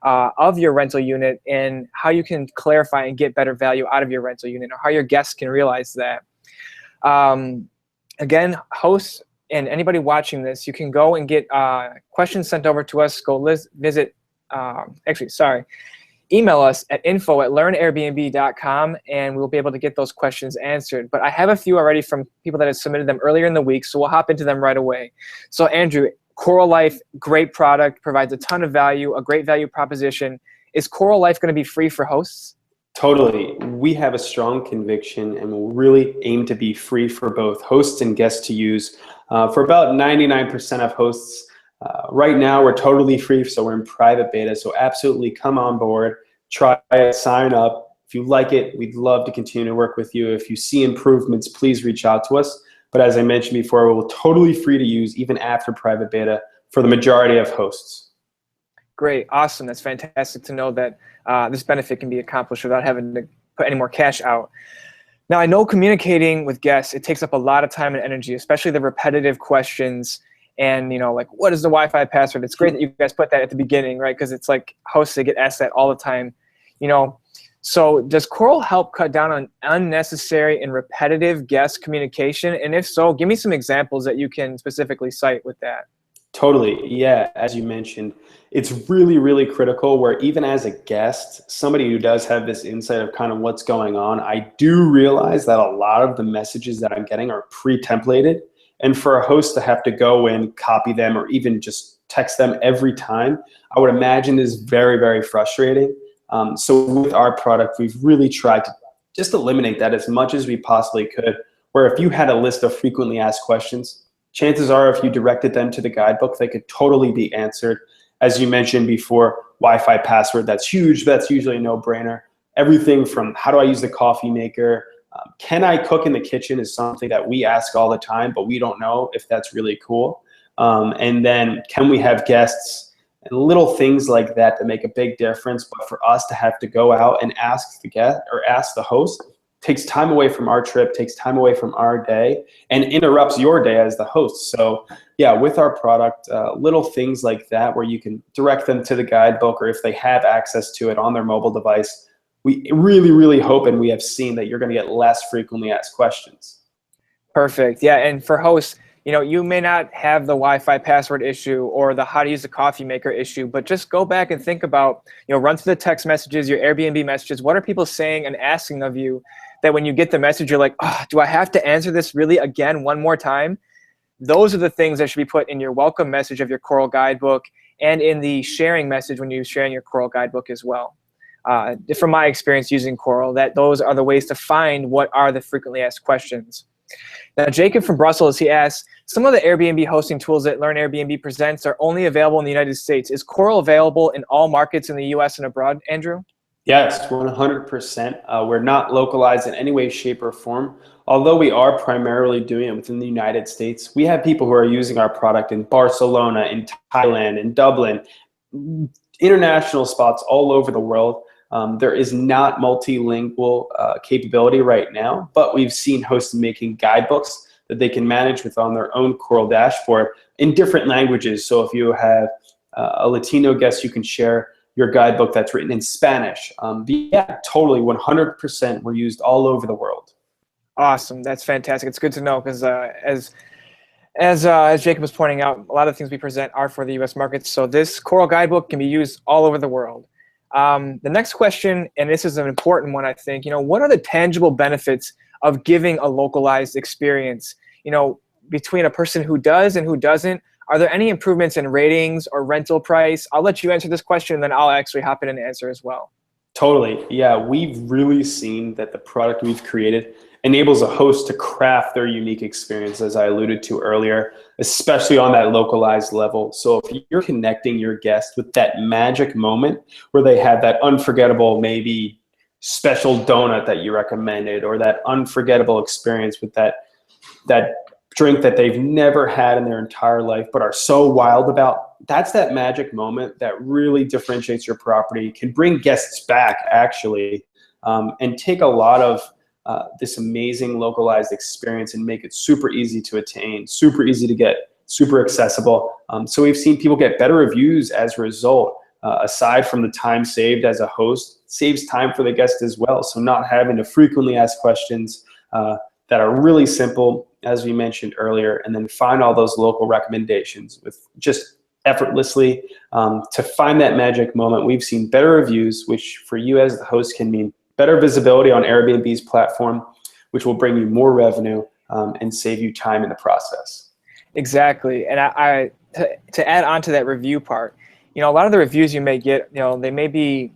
of your rental unit and how you can clarify and get better value out of your rental unit, or how your guests can realize that. Again, hosts and anybody watching this, you can go and get questions sent over to us. Email us at info@learnairbnb.com, and we'll be able to get those questions answered. But I have a few already from people that have submitted them earlier in the week, so we'll hop into them right away. So Andrew, Coral.Life, great product, provides a ton of value, a great value proposition. Is Coral.Life going to be free for hosts? Totally. We have a strong conviction and will really aim to be free for both hosts and guests to use. For about 99% of hosts, right now we're totally free, so we're in private beta. So absolutely come on board, try it, sign up. If you like it, we'd love to continue to work with you. If you see improvements, please reach out to us. But as I mentioned before, we're totally free to use even after private beta for the majority of hosts. Great, awesome. That's fantastic to know that this benefit can be accomplished without having to put any more cash out. Now, I know communicating with guests, it takes up a lot of time and energy, especially the repetitive questions and, what is the Wi-Fi password? It's great that you guys put that at the beginning, right? Because it's like hosts, they get asked that all the time, So does Coral help cut down on unnecessary and repetitive guest communication? And if so, give me some examples that you can specifically cite with that. Totally. Yeah. As you mentioned, it's really, really critical where even as a guest, somebody who does have this insight of kind of what's going on, I do realize that a lot of the messages that I'm getting are pre-templated. And for a host to have to go and copy them or even just text them every time, I would imagine is very, very frustrating. So with our product, we've really tried to just eliminate that as much as we possibly could, where if you had a list of frequently asked questions, chances are if you directed them to the guidebook, they could totally be answered. As you mentioned before, Wi-Fi password, that's huge. That's usually a no-brainer. Everything from how do I use the coffee maker, can I cook in the kitchen is something that we ask all the time, but we don't know if that's really cool. And then can we have guests and little things like that that make a big difference. But for us to have to go out and ask the guest or ask the host takes time away from our trip, takes time away from our day, and interrupts your day as the host. So yeah, with our product, little things like that where you can direct them to the guidebook, or if they have access to it on their mobile device, we really, really hope and we have seen that you're going to get less frequently asked questions. Perfect. Yeah, and for hosts, you may not have the Wi-Fi password issue or the how to use the coffee maker issue, but just go back and think about, run through the text messages, your Airbnb messages. What are people saying and asking of you that when you get the message, you're like, oh, do I have to answer this really again one more time? Those are the things that should be put in your welcome message of your Coral guidebook and in the sharing message when you're sharing your Coral guidebook as well. From my experience using Coral, that those are the ways to find what are the frequently asked questions. Now, Jacob from Brussels, he asks, some of the Airbnb hosting tools that Learn Airbnb presents are only available in the United States. Is Coral available in all markets in the US and abroad, Andrew? Yes, 100%. We're not localized in any way, shape, or form. Although we are primarily doing it within the United States, we have people who are using our product in Barcelona, in Thailand, in Dublin, international spots all over the world. There is not multilingual capability right now, but we've seen hosts making guidebooks that they can manage with on their own Coral dashboard in different languages. So if you have a Latino guest, you can share your guidebook that's written in Spanish. Yeah, totally, 100%. We're used all over the world. Awesome. That's fantastic. It's good to know because as Jacob was pointing out, a lot of things we present are for the U.S. markets. So this Coral guidebook can be used all over the world. The next question, and this is an important one, I think, what are the tangible benefits of giving a localized experience, between a person who does and who doesn't? Are there any improvements in ratings or rental price? I'll let you answer this question, and then I'll actually hop in and answer as well. Totally. Yeah, we've really seen that the product we've created enables a host to craft their unique experience, as I alluded to earlier, especially on that localized level. So if you're connecting your guest with that magic moment where they have that unforgettable, maybe special donut that you recommended, or that unforgettable experience with that drink that they've never had in their entire life but are so wild about, that's that magic moment that really differentiates your property, can bring guests back actually, and take a lot of this amazing localized experience and make it super easy to attain, super easy to get, super accessible. So we've seen people get better reviews as a result. Aside from the time saved as a host, saves time for the guest as well. So not having to frequently ask questions that are really simple, as we mentioned earlier, and then find all those local recommendations with just effortlessly to find that magic moment. We've seen better reviews, which for you as the host can mean better visibility on Airbnb's platform, which will bring you more revenue and save you time in the process. Exactly. And to add on to that review part, a lot of the reviews you may get, they may be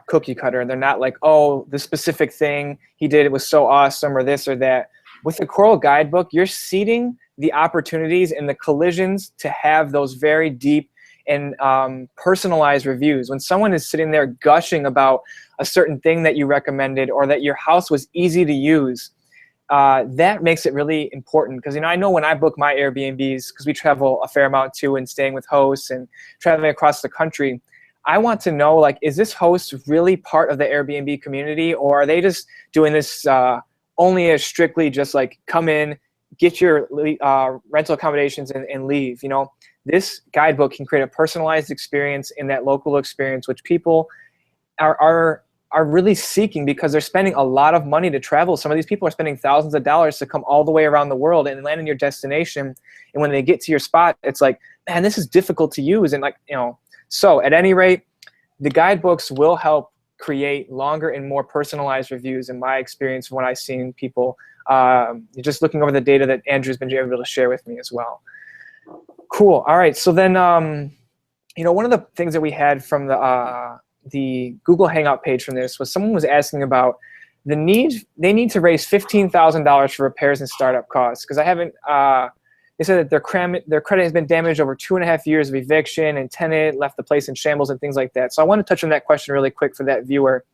cookie cutter, and they're not like, oh, the specific thing he did, it was so awesome, or this or that. With the Coral guidebook, you're seeding the opportunities and the collisions to have those very deep and personalized reviews. When someone is sitting there gushing about a certain thing that you recommended, or that your house was easy to use, that makes it really important. Because I know when I book my Airbnbs, because we travel a fair amount too, and staying with hosts and traveling across the country, I want to know, like, is this host really part of the Airbnb community, or are they just doing this only as strictly just like come in, get your rental accommodations and leave? This guidebook can create a personalized experience in that local experience, which people are really seeking, because they're spending a lot of money to travel. Some of these people are spending thousands of dollars to come all the way around the world and land in your destination. And when they get to your spot, it's like man, this is difficult to use. And so at any rate, the guidebooks will help create longer and more personalized reviews in my experience when I've seen people just looking over the data that Andrew's been able to share with me as well. Cool. All right. So then, one of the things that we had from the Google Hangout page from this was someone was asking about they need to raise $15,000 for repairs and startup costs, because they said that their credit has been damaged over 2.5 years of eviction, and tenant left the place in shambles and things like that. So I want to touch on that question really quick for that viewer.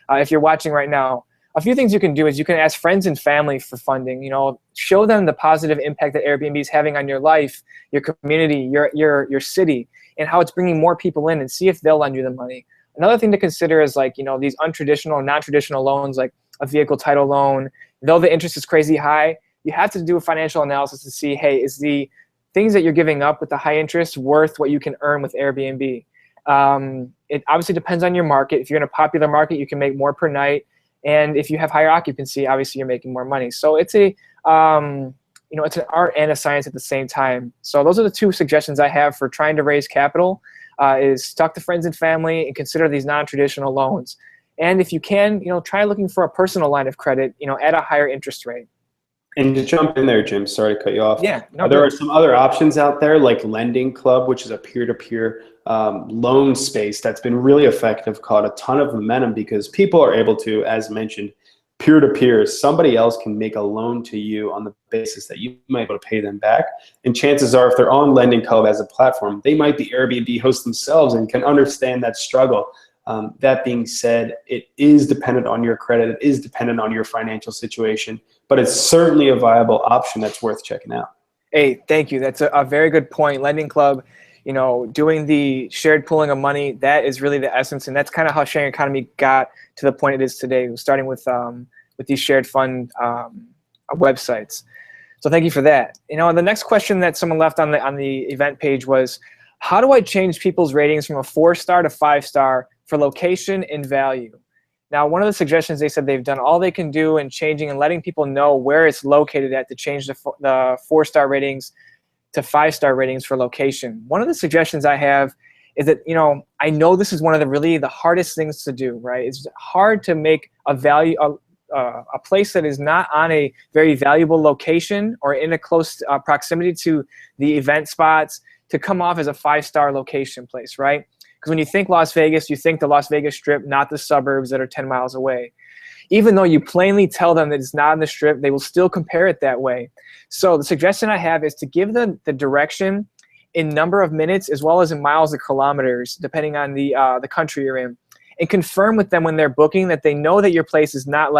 If you're watching right now, a few things you can do is you can ask friends and family for funding. Show them the positive impact that Airbnb is having on your life, your community, your city, and how it's bringing more people in, and see if they'll lend you the money. Another thing to consider is these untraditional, non-traditional loans, like a vehicle title loan. Though the interest is crazy high, you have to do a financial analysis to see, hey, is the things that you're giving up with the high interest worth what you can earn with Airbnb? It obviously depends on your market. If you're in a popular market, you can make more per night. And if you have higher occupancy, obviously you're making more money. So it's it's an art and a science at the same time. So those are the two suggestions I have for trying to raise capital, is talk to friends and family and consider these non-traditional loans. And if you can, try looking for a personal line of credit, at a higher interest rate. And to jump in there, Jim, sorry to cut you off. Yeah, no, there are some other options out there, like Lending Club, which is a peer-to-peer loan space that's been really effective, caught a ton of momentum because people are able to, as mentioned, peer-to-peer. Somebody else can make a loan to you on the basis that you might be able to pay them back. And chances are, if they're on Lending Club as a platform, they might be Airbnb hosts themselves and can understand that struggle. That being said, it is dependent on your credit. It is dependent on your financial situation, but it's certainly a viable option that's worth checking out. Hey, thank you. That's a very good point. Lending Club, doing the shared pooling of money, that is really the essence. And that's kind of how sharing economy got to the point it is today, starting with these shared fund websites. So thank you for that. And the next question that someone left on the event page was, how do I change people's ratings from a 4-star to 5-star for location and value? Now, one of the suggestions, they said they've done all they can do in changing and letting people know where it's located at to change the 4-star ratings to 5-star ratings for location. One of the suggestions I have is that, I know this is one of the hardest things to do, right? It's hard to make a place that is not on a very valuable location or in a close proximity to the event spots to come off as a 5-star location place, right? Because when you think Las Vegas, you think the Las Vegas Strip, not the suburbs that are 10 miles away. Even though you plainly tell them that it's not on the Strip, they will still compare it that way. So the suggestion I have is to give them the direction in number of minutes as well as in miles or kilometers, depending on the country you're in. And confirm with them when they're booking that they know that your place is not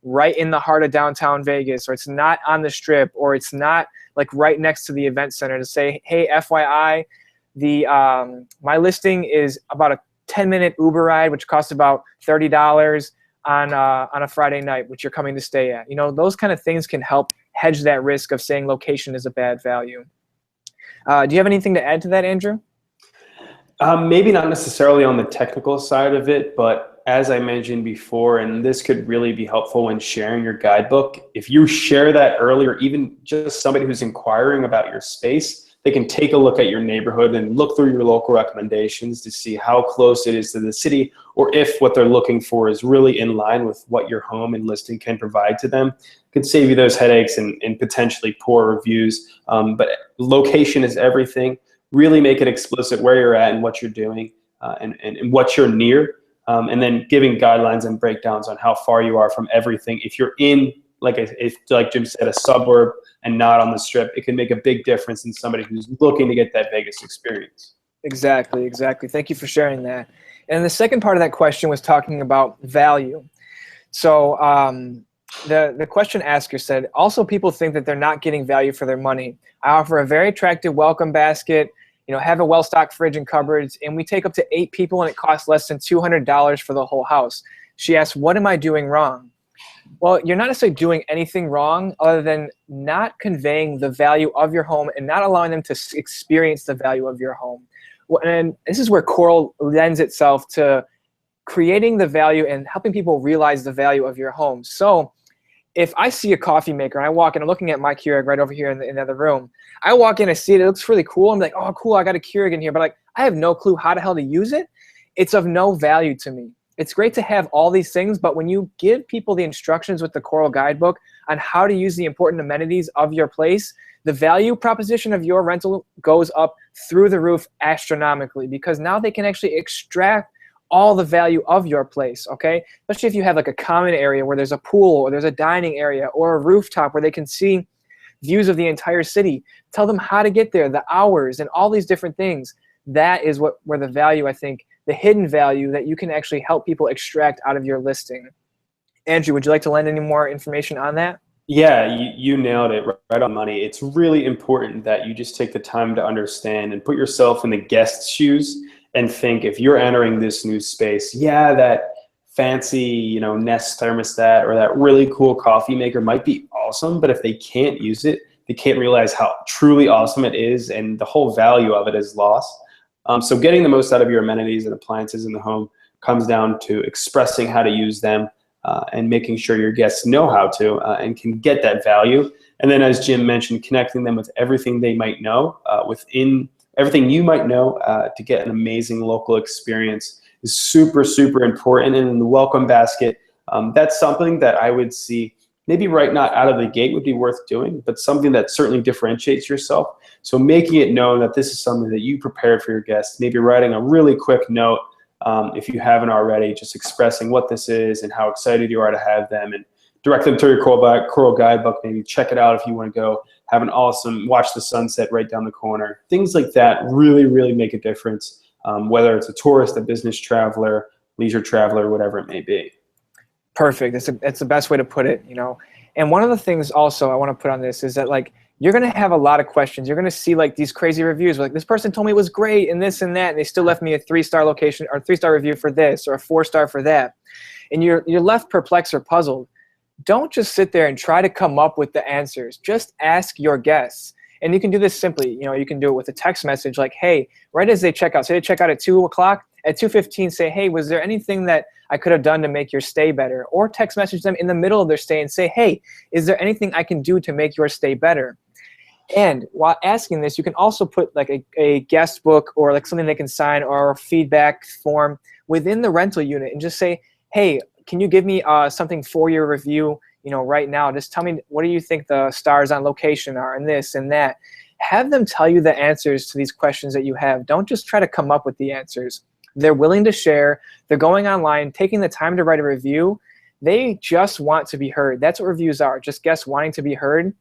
right in the heart of downtown Vegas, or it's not on the Strip, or it's not right next to the event center, to say, hey, FYI, my listing is about a 10-minute Uber ride, which costs about $30 on a Friday night, which you're coming to stay at. Those kind of things can help hedge that risk of saying location is a bad value. Do you have anything to add to that, Andrew? Maybe not necessarily on the technical side of it, but as I mentioned before, and this could really be helpful when sharing your guidebook, if you share that earlier, even just somebody who's inquiring about your space, they can take a look at your neighborhood and look through your local recommendations to see how close it is to the city, or if what they're looking for is really in line with what your home and listing can provide to them. It could save you those headaches and potentially poor reviews. But location is everything. Really make it explicit where you're at and what you're doing and what you're near. And then giving guidelines and breakdowns on how far you are from everything. If you're in, like Jim said, a suburb and not on the Strip, it can make a big difference in somebody who's looking to get that Vegas experience. Exactly. Thank you for sharing that. And the second part of that question was talking about value. So the question asker said, also people think that they're not getting value for their money. I offer a very attractive welcome basket, have a well-stocked fridge and cupboards, and we take up to 8 people and it costs less than $200 for the whole house. She asked, what am I doing wrong? Well, you're not necessarily doing anything wrong other than not conveying the value of your home and not allowing them to experience the value of your home. And this is where Coral lends itself to creating the value and helping people realize the value of your home. So if I see a coffee maker and I walk in, I'm looking at my Keurig right over here in the other room. I walk in, I see it, it looks really cool. I'm like, oh, cool, I got a Keurig in here, but like, I have no clue how the hell to use it. It's of no value to me. It's great to have all these things, but when you give people the instructions with the Coral guidebook on how to use the important amenities of your place, the value proposition of your rental goes up through the roof astronomically, because now they can actually extract all the value of your place, okay? Especially if you have like a common area where there's a pool or there's a dining area or a rooftop where they can see views of the entire city. Tell them how to get there, the hours, and all these different things. That is where the value, I think, the hidden value that you can actually help people extract out of your listing. Andrew, would you like to lend any more information on that? Yeah, you nailed it right on money. It's really important that you just take the time to understand and put yourself in the guest's shoes and think, if you're entering this new space, yeah, that fancy, Nest thermostat or that really cool coffee maker might be awesome, but if they can't use it, they can't realize how truly awesome it is, and the whole value of it is lost. So getting the most out of your amenities and appliances in the home comes down to expressing how to use them, and making sure your guests know how to and can get that value. And then, as Jim mentioned, connecting them with everything they might know, within everything you might know, to get an amazing local experience is super, super important. And in the welcome basket, that's something that I would see maybe not out of the gate would be worth doing, but something that certainly differentiates yourself. So making it known that this is something that you prepared for your guests, maybe writing a really quick note, if you haven't already, just expressing what this is and how excited you are to have them, and direct them to your Coral guidebook. Maybe check it out if you want to go have an awesome, watch the sunset right down the corner. Things like that really, really make a difference, whether it's a tourist, a business traveler, leisure traveler, whatever it may be. Perfect. That's the best way to put it, And one of the things also I want to put on this is that, like, you're going to have a lot of questions. You're going to see like these crazy reviews, like, this person told me it was great and this and that, and they still left me a 3-star location or 3-star review for this or a 4-star for that. And you're left perplexed or puzzled. Don't just sit there and try to come up with the answers. Just ask your guests. And you can do this simply. You can do it with a text message like, hey, right as they check out, say they check out at 2 o'clock, at 2:15, say, hey, was there anything that I could have done to make your stay better? Or text message them in the middle of their stay and say, hey, is there anything I can do to make your stay better? And while asking this, you can also put like a guest book or like something they can sign or a feedback form within the rental unit, and just say, hey, can you give me something for your review, right now? Just tell me, what do you think the stars on location are, and this and that. Have them tell you the answers to these questions that you have. Don't just try to come up with the answers. They're willing to share. They're going online, taking the time to write a review. They just want to be heard. That's what reviews are, just guests wanting to be heard.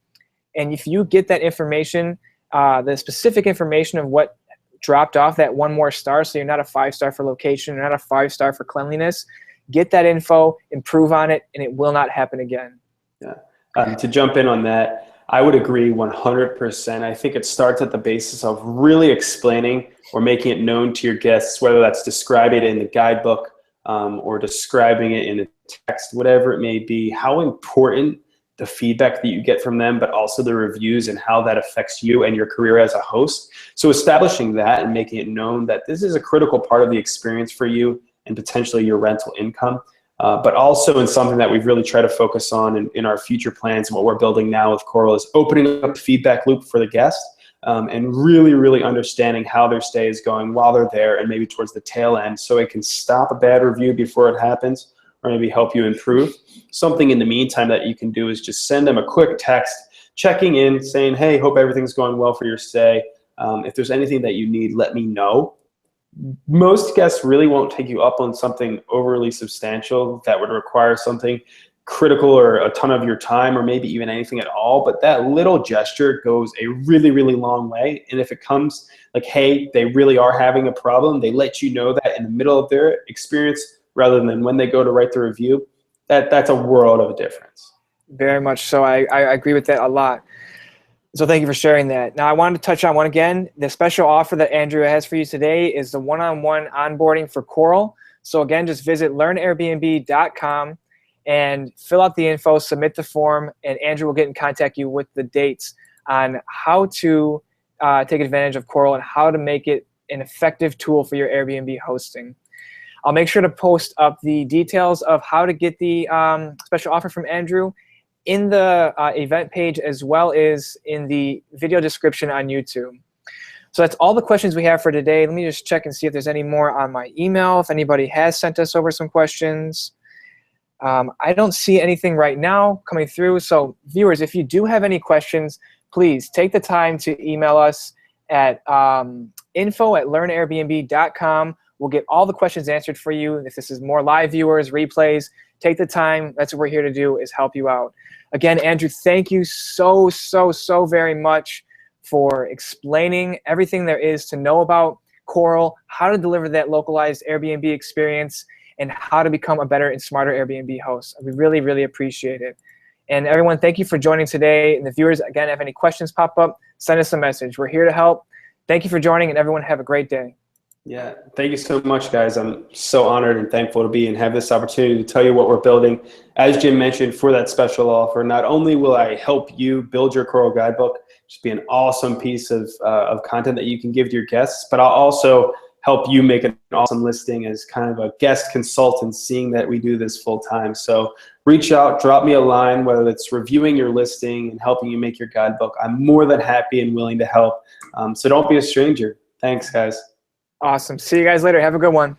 And if you get that information, the specific information of what dropped off that 1 more star, so you're not a 5-star for location, you're not a 5-star for cleanliness, get that info, improve on it, and it will not happen again. Yeah. To jump in on that, I would agree 100%. I think it starts at the basis of really explaining or making it known to your guests, whether that's describing it in the guidebook, or describing it in a text, whatever it may be, how important the feedback that you get from them, but also the reviews and how that affects you and your career as a host. So establishing that and making it known that this is a critical part of the experience for you and potentially your rental income, but also in something that we've really tried to focus on in our future plans and what we're building now with Coral is opening up the feedback loop for the guest, and really, really understanding how their stay is going while they're there and maybe towards the tail end, so it can stop a bad review before it happens or maybe help you improve. Something in the meantime that you can do is just send them a quick text, checking in, saying, hey, hope everything's going well for your stay. If there's anything that you need, let me know. Most guests really won't take you up on something overly substantial that would require something critical or a ton of your time or maybe even anything at all, but that little gesture goes a really, really long way. And if it comes like, hey, they really are having a problem, they let you know that in the middle of their experience rather than when they go to write the review, that's a world of a difference. Very much so. I agree with that a lot. So thank you for sharing that. Now I wanted to touch on one again. The special offer that Andrew has for you today is the one-on-one onboarding for Coral. So again, just visit learnairbnb.com and fill out the info, submit the form, and Andrew will get in contact you with the dates on how to take advantage of Coral and how to make it an effective tool for your Airbnb hosting. I'll make sure to post up the details of how to get the special offer from Andrew in the event page as well as in the video description on YouTube. So that's all the questions we have for today. Let me just check and see if there's any more on my email, if anybody has sent us over some questions. I don't see anything right now coming through. So viewers, if you do have any questions, please take the time to email us at info@learnairbnb.com. We'll get all the questions answered for you. If this is more live viewers, replays, take the time. That's what we're here to do, is help you out. Again, Andrew, thank you so very much for explaining everything there is to know about Coral, how to deliver that localized Airbnb experience, and how to become a better and smarter Airbnb host. We really appreciate it. And everyone, thank you for joining today. And the viewers, again, if any questions pop up, send us a message. We're here to help. Thank you for joining, and everyone have a great day. Yeah, thank you so much, guys. I'm so honored and thankful to be and have this opportunity to tell you what we're building. As Jim mentioned, for that special offer, not only will I help you build your Coral guidebook, just be an awesome piece of content that you can give to your guests, but I'll also help you make an awesome listing as kind of a guest consultant, seeing that we do this full time. So reach out, drop me a line, whether it's reviewing your listing and helping you make your guidebook. I'm more than happy and willing to help. So don't be a stranger. Thanks, guys. Awesome. See you guys later. Have a good one.